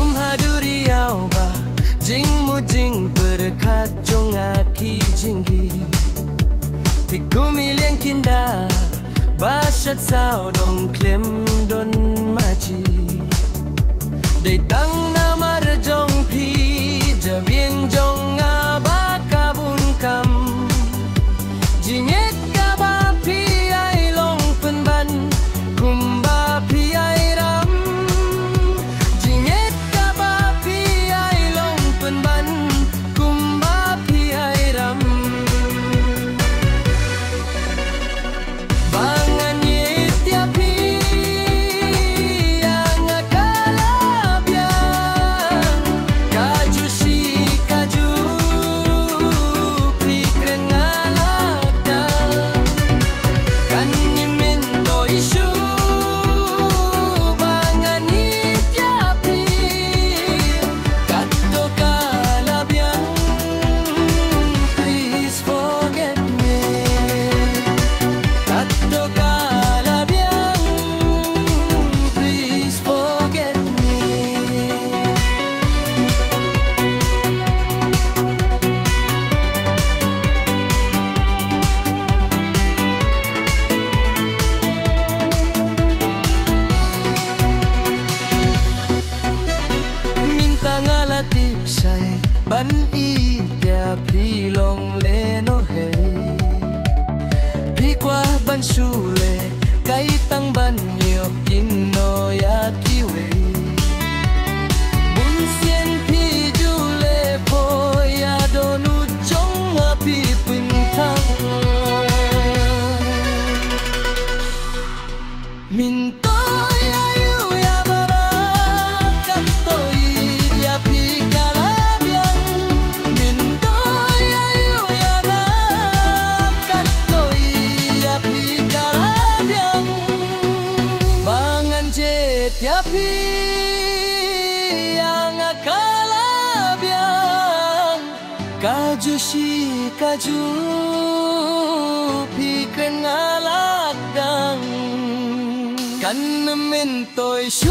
kumhaduriau ba jing mujing berkacung aki jinggi tikumiliang kinda basat sao dong klem don maji dei tang nama rejong pi jabieng jong abakabun kam jinget kaba pi ai long penban kumba pi ai ram jinget kaba pi ai long penban kumba pi ai ram bangan yetia pi yang akalabiang kaju si kaju pi krengalada kan nyimin to isu bangan yetia pi kato kalabiang please forget me kato kalabiang please forget me. Minta ngalatip say ban itia pilong leno hey pi kwa ban sule kay tang ban yo kino ya kiwe bun sien pi jule po ya donu chong pi pintang minto ya yu ya bara kato ya pi kalabiang minto ya yu ya bara kato ya pi kalabiang bangan jet ya pi yang akalabiang kaju si kaju pi kengaladang kan mentoi su